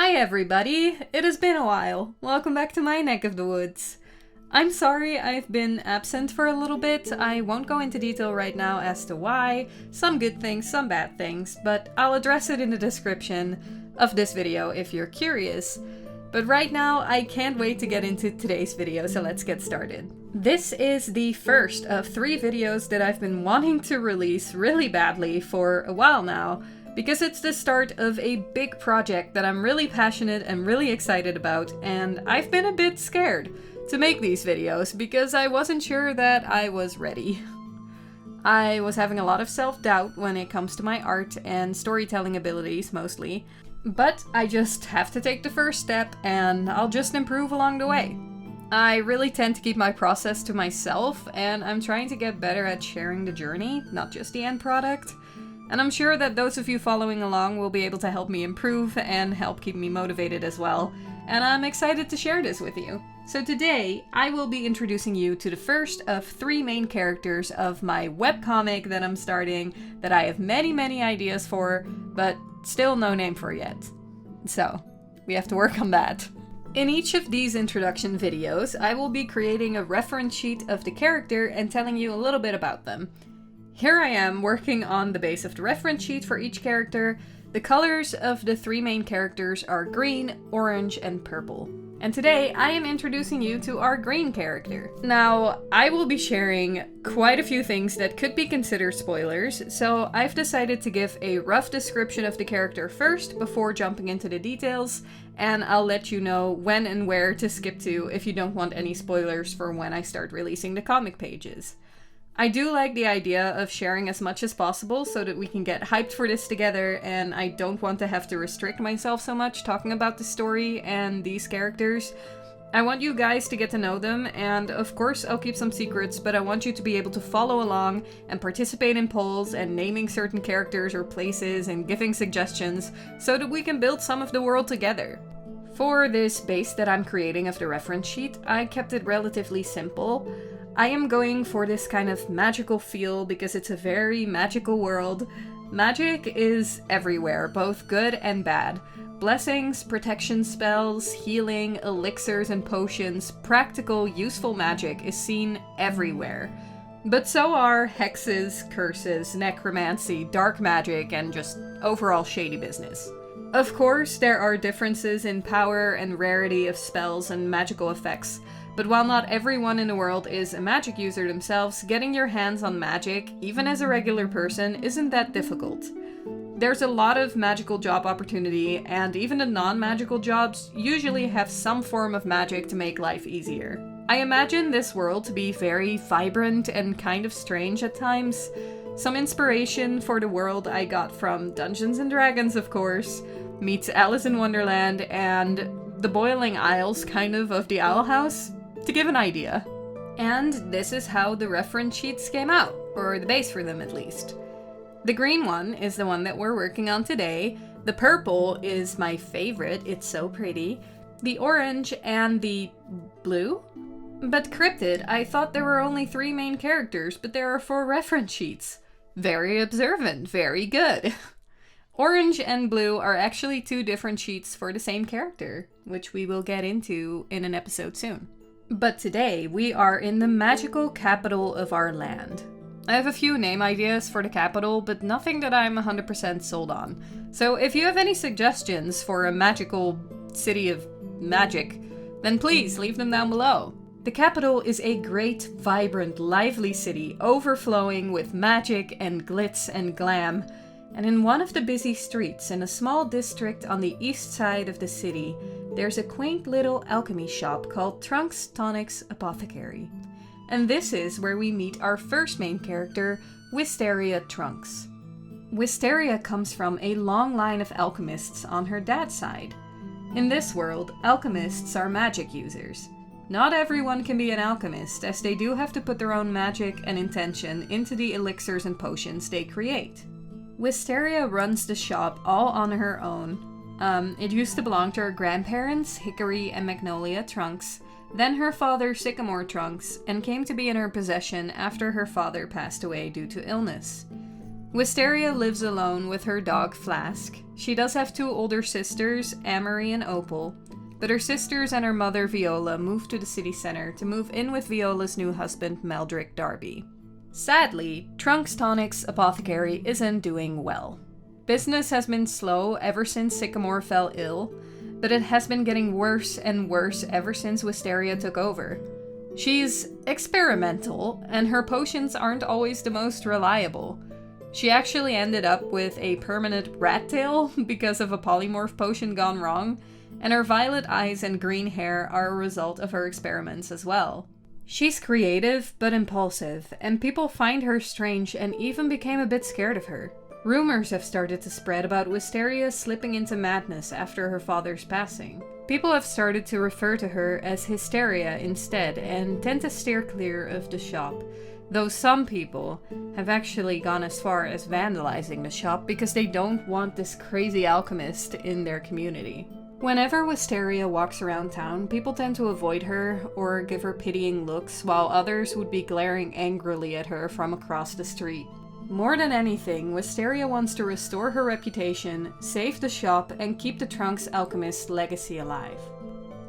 Hi everybody! It has been a while. Welcome back to my neck of the woods. I'm sorry I've been absent for a little bit. I won't go into detail right now as to why. Some good things, some bad things, but I'll address it in the description of this video if you're curious. But right now, I can't wait to get into today's video, so let's get started. This is the first of 3 videos that I've been wanting to release really badly for a while now, because it's the start of a big project that I'm really passionate and really excited about, and I've been a bit scared to make these videos because I wasn't sure that I was ready. I was having a lot of self-doubt when it comes to my art and storytelling abilities mostly, but I just have to take the first step and I'll just improve along the way. I really tend to keep my process to myself, and I'm trying to get better at sharing the journey, not just the end product. And I'm sure that those of you following along will be able to help me improve and help keep me motivated as well. And I'm excited to share this with you. So today, I will be introducing you to the first of 3 main characters of my webcomic that I'm starting, that I have many ideas for, but still no name for yet. So, we have to work on that. In each of these introduction videos, I will be creating a reference sheet of the character and telling you a little bit about them. Here I am working on the base of the reference sheet for each character. The colors of the 3 main characters are green, orange, and purple. And today, I am introducing you to our green character. Now, I will be sharing quite a few things that could be considered spoilers, so I've decided to give a rough description of the character first before jumping into the details, and I'll let you know when and where to skip to if you don't want any spoilers for when I start releasing the comic pages. I do like the idea of sharing as much as possible so that we can get hyped for this together, and I don't want to have to restrict myself so much talking about the story and these characters. I want you guys to get to know them, and of course I'll keep some secrets, but I want you to be able to follow along and participate in polls and naming certain characters or places and giving suggestions so that we can build some of the world together. For this base that I'm creating of the reference sheet, I kept it relatively simple. I am going for this kind of magical feel because it's a very magical world. Magic is everywhere, both good and bad. Blessings, protection spells, healing, elixirs and potions, practical, useful magic is seen everywhere. But so are hexes, curses, necromancy, dark magic, and just overall shady business. Of course, there are differences in power and rarity of spells and magical effects. But while not everyone in the world is a magic user themselves, getting your hands on magic, even as a regular person, isn't that difficult. There's a lot of magical job opportunity, and even the non-magical jobs usually have some form of magic to make life easier. I imagine this world to be very vibrant and kind of strange at times. Some inspiration for the world I got from Dungeons & Dragons, of course, meets Alice in Wonderland and the Boiling Isles kind of the Owl House, to give an idea. And this is how the reference sheets came out, or the base for them at least. The green one is the one that we're working on today. The purple is my favorite, it's so pretty. The orange and the blue? But Cryptid, I thought there were only 3 main characters, but there are 4 reference sheets. Very observant, very good. Orange and blue are actually 2 different sheets for the same character, which we will get into in an episode soon. But today, we are in the magical capital of our land. I have a few name ideas for the capital, but nothing that I'm 100% sold on. So if you have any suggestions for a magical city of magic, then please leave them down below. The capital is a great, vibrant, lively city overflowing with magic and glitz and glam. And in one of the busy streets in a small district on the east side of the city, there's a quaint little alchemy shop called Trunks Tonic's Apothecary. And this is where we meet our first main character, Wisteria Trunks. Wisteria comes from a long line of alchemists on her dad's side. In this world, alchemists are magic users. Not everyone can be an alchemist, as they do have to put their own magic and intention into the elixirs and potions they create. Wisteria runs the shop all on her own. It used to belong to her grandparents, Hickory and Magnolia Trunks, then her father, Sycamore Trunks, and came to be in her possession after her father passed away due to illness. Wisteria lives alone with her dog Flask. She does have 2 older sisters, Amory and Opal, but her sisters and her mother Viola moved to the city center to move in with Viola's new husband Meldrick Darby. Sadly, Trunks Tonic's apothecary isn't doing well. Business has been slow ever since Sycamore fell ill, but it has been getting worse and worse ever since Wisteria took over. She's experimental, and her potions aren't always the most reliable. She actually ended up with a permanent rat tail because of a polymorph potion gone wrong, and her violet eyes and green hair are a result of her experiments as well. She's creative but impulsive, and people find her strange and even became a bit scared of her. Rumors have started to spread about Wisteria slipping into madness after her father's passing. People have started to refer to her as Hysteria instead and tend to steer clear of the shop, though some people have actually gone as far as vandalizing the shop because they don't want this crazy alchemist in their community. Whenever Wisteria walks around town, people tend to avoid her or give her pitying looks, while others would be glaring angrily at her from across the street. More than anything, Wisteria wants to restore her reputation, save the shop, and keep the Trunks Alchemist's legacy alive.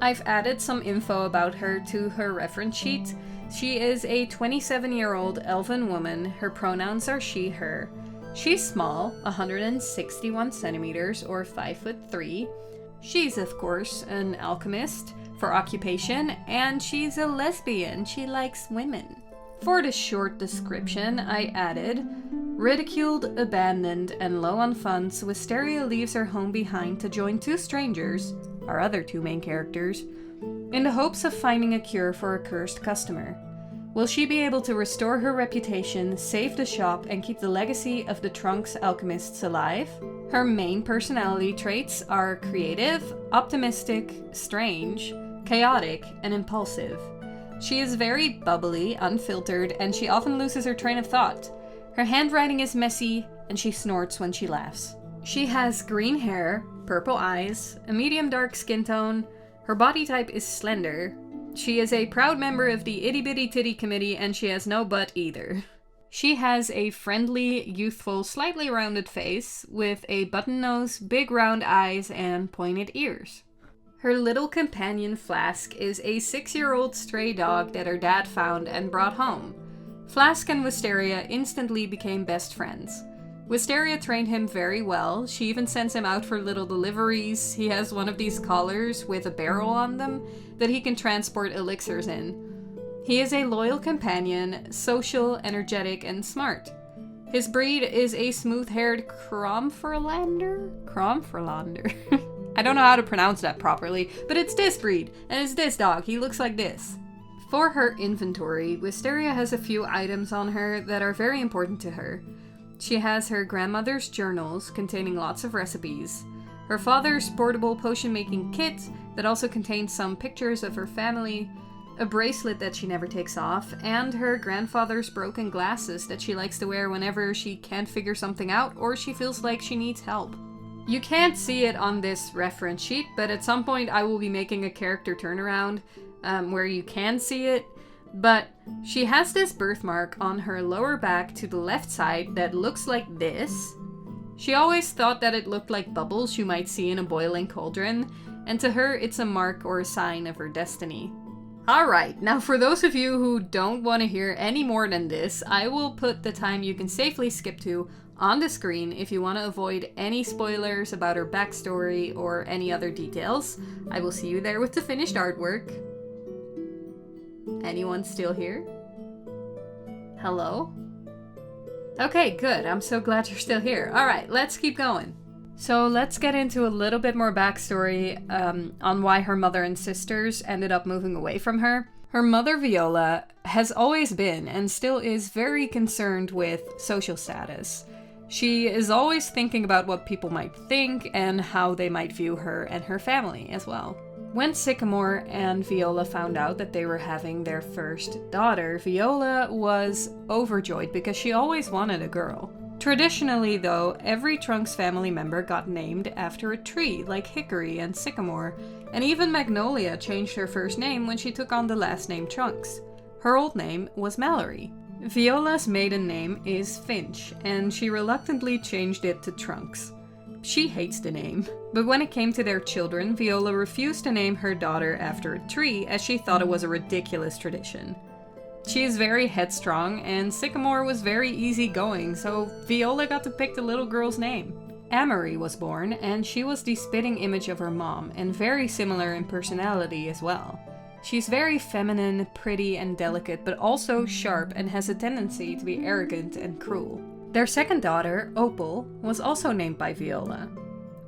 I've added some info about her to her reference sheet. She is a 27-year-old elven woman. Her pronouns are she, her. She's small, 161 centimeters or 5'3". She's, of course, an alchemist for occupation, and she's a lesbian. She likes women. For the short description, I added, ridiculed, abandoned, and low on funds, Wisteria leaves her home behind to join 2 strangers, our other 2 main characters, in the hopes of finding a cure for a cursed customer. Will she be able to restore her reputation, save the shop, and keep the legacy of the Trunks Alchemists alive? Her main personality traits are creative, optimistic, strange, chaotic, and impulsive. She is very bubbly, unfiltered, and she often loses her train of thought. Her handwriting is messy, and she snorts when she laughs. She has green hair, purple eyes, a medium dark skin tone. Her body type is slender. She is a proud member of the Itty Bitty Titty Committee, and she has no butt either. She has a friendly, youthful, slightly rounded face, with a button nose, big round eyes, and pointed ears. Her little companion Flask is a 6-year-old stray dog that her dad found and brought home. Flask and Wisteria instantly became best friends. Wisteria trained him very well. She even sends him out for little deliveries. He has one of these collars with a barrel on them that he can transport elixirs in. He is a loyal companion, social, energetic, and smart. His breed is a smooth-haired Cromferlander? I don't know how to pronounce that properly, but it's this breed, and it's this dog. He looks like this. For her inventory, Wisteria has a few items on her that are very important to her. She has her grandmother's journals containing lots of recipes, her father's portable potion-making kit that also contains some pictures of her family, a bracelet that she never takes off, and her grandfather's broken glasses that she likes to wear whenever she can't figure something out or she feels like she needs help. You can't see it on this reference sheet, but at some point I will be making a character turnaround where you can see it. But she has this birthmark on her lower back to the left side that looks like this. She always thought that it looked like bubbles you might see in a boiling cauldron, and to her it's a mark or a sign of her destiny. Alright, now for those of you who don't want to hear any more than this, I will put the time you can safely skip to on the screen if you want to avoid any spoilers about her backstory or any other details. I will see you there with the finished artwork. Anyone still here? Hello? Okay, good. I'm so glad you're still here. Alright, let's keep going. So let's get into a little bit more backstory on why her mother and sisters ended up moving away from her. Her mother, Viola, has always been and still is very concerned with social status. She is always thinking about what people might think and how they might view her and her family as well. When Sycamore and Viola found out that they were having their first daughter, Viola was overjoyed because she always wanted a girl. Traditionally, though, every Trunks family member got named after a tree, like Hickory and Sycamore, and even Magnolia changed her first name when she took on the last name Trunks. Her old name was Mallory. Viola's maiden name is Finch, and she reluctantly changed it to Trunks. She hates the name, but when it came to their children, Viola refused to name her daughter after a tree as she thought it was a ridiculous tradition. She is very headstrong, and Sycamore was very easygoing, so Viola got to pick the little girl's name. Amory was born, and she was the spitting image of her mom, and very similar in personality as well. She's very feminine, pretty, and delicate, but also sharp and has a tendency to be arrogant and cruel. Their second daughter, Opal, was also named by Viola.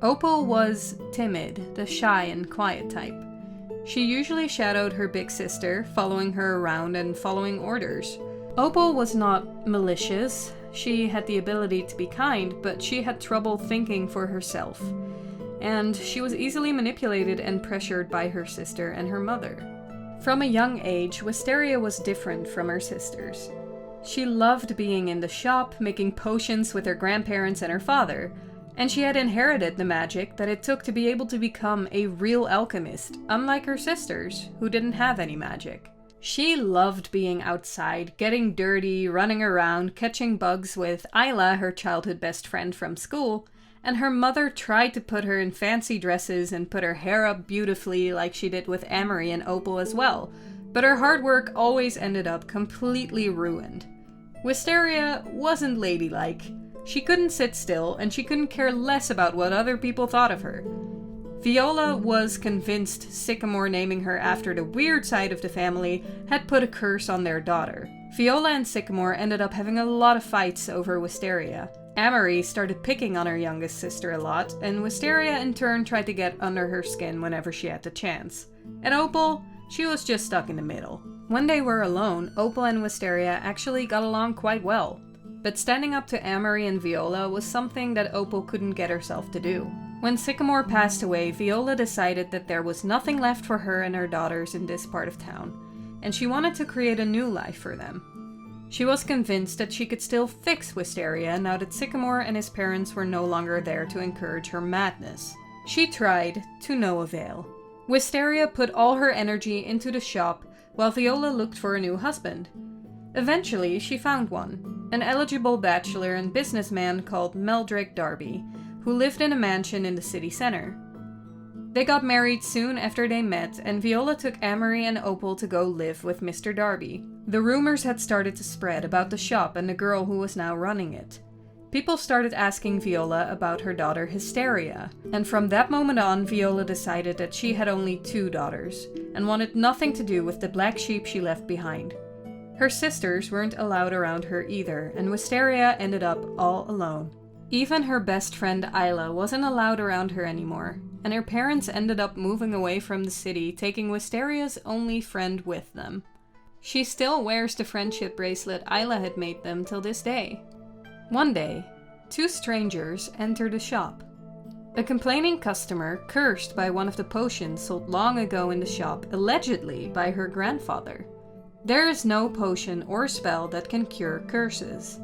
Opal was timid, the shy and quiet type. She usually shadowed her big sister, following her around and following orders. Opal was not malicious. She had the ability to be kind, but she had trouble thinking for herself. And she was easily manipulated and pressured by her sister and her mother. From a young age, Wisteria was different from her sisters. She loved being in the shop, making potions with her grandparents and her father, and she had inherited the magic that it took to be able to become a real alchemist, unlike her sisters, who didn't have any magic. She loved being outside, getting dirty, running around, catching bugs with Isla, her childhood best friend from school, and her mother tried to put her in fancy dresses and put her hair up beautifully like she did with Amory and Opal as well, but her hard work always ended up completely ruined. Wisteria wasn't ladylike. She couldn't sit still, and she couldn't care less about what other people thought of her. Viola was convinced Sycamore naming her after the weird side of the family had put a curse on their daughter. Viola and Sycamore ended up having a lot of fights over Wisteria. Amory started picking on her youngest sister a lot, and Wisteria in turn tried to get under her skin whenever she had the chance. And Opal, she was just stuck in the middle. When they were alone, Opal and Wisteria actually got along quite well. But standing up to Amory and Viola was something that Opal couldn't get herself to do. When Sycamore passed away, Viola decided that there was nothing left for her and her daughters in this part of town, and she wanted to create a new life for them. She was convinced that she could still fix Wisteria now that Sycamore and his parents were no longer there to encourage her madness. She tried, to no avail. Wisteria put all her energy into the shop, while Viola looked for a new husband. Eventually, she found one, an eligible bachelor and businessman called Meldrick Darby, who lived in a mansion in the city center. They got married soon after they met, and Viola took Amory and Opal to go live with Mr. Darby. The rumors had started to spread about the shop and the girl who was now running it. People started asking Viola about her daughter Wisteria, and from that moment on, Viola decided that she had only 2 daughters, and wanted nothing to do with the black sheep she left behind. Her sisters weren't allowed around her either, and Wisteria ended up all alone. Even her best friend Isla wasn't allowed around her anymore, and her parents ended up moving away from the city, taking Wisteria's only friend with them. She still wears the friendship bracelet Isla had made them till this day. One day, 2 strangers entered the shop. A complaining customer cursed by one of the potions sold long ago in the shop, allegedly by her grandfather. There is no potion or spell that can cure curses.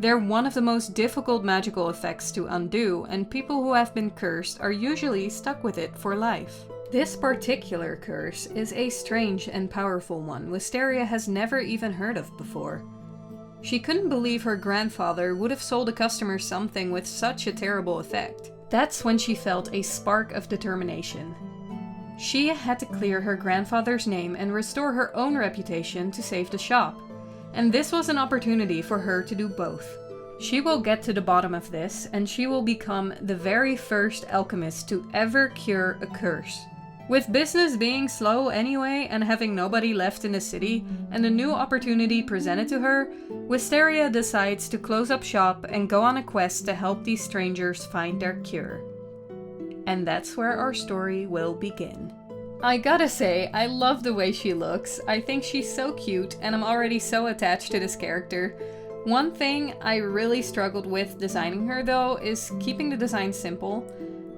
They're one of the most difficult magical effects to undo, and people who have been cursed are usually stuck with it for life. This particular curse is a strange and powerful one Wisteria has never even heard of before. She couldn't believe her grandfather would have sold a customer something with such a terrible effect. That's when she felt a spark of determination. She had to clear her grandfather's name and restore her own reputation to save the shop. And this was an opportunity for her to do both. She will get to the bottom of this, and she will become the very first alchemist to ever cure a curse. With business being slow anyway, and having nobody left in the city, and a new opportunity presented to her, Wisteria decides to close up shop and go on a quest to help these strangers find their cure. And that's where our story will begin. I gotta say, I love the way she looks. I think she's so cute, and I'm already so attached to this character. One thing I really struggled with designing her though is keeping the design simple,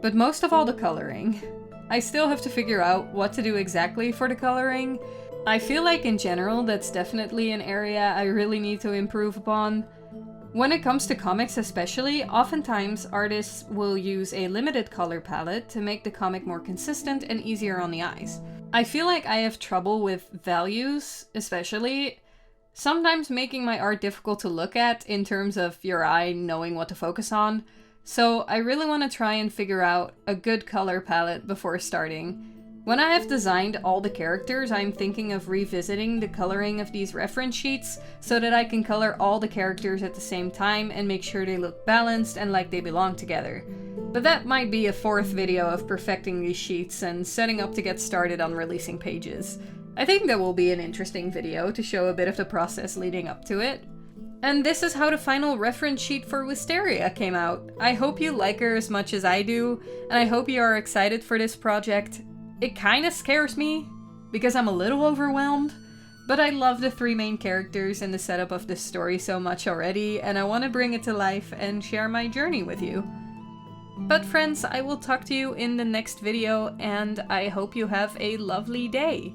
but most of all the coloring. I still have to figure out what to do exactly for the coloring. I feel like in general that's definitely an area I really need to improve upon. When it comes to comics especially, oftentimes artists will use a limited color palette to make the comic more consistent and easier on the eyes. I feel like I have trouble with values, especially, sometimes making my art difficult to look at in terms of your eye knowing what to focus on, so I really want to try and figure out a good color palette before starting. When I have designed all the characters, I'm thinking of revisiting the coloring of these reference sheets so that I can color all the characters at the same time and make sure they look balanced and like they belong together. But that might be a fourth video of perfecting these sheets and setting up to get started on releasing pages. I think that will be an interesting video to show a bit of the process leading up to it. And this is how the final reference sheet for Wisteria came out. I hope you like her as much as I do, and I hope you are excited for this project. It kinda scares me, because I'm a little overwhelmed, but I love the three main characters and the setup of this story so much already, and I want to bring it to life and share my journey with you. But friends, I will talk to you in the next video, and I hope you have a lovely day.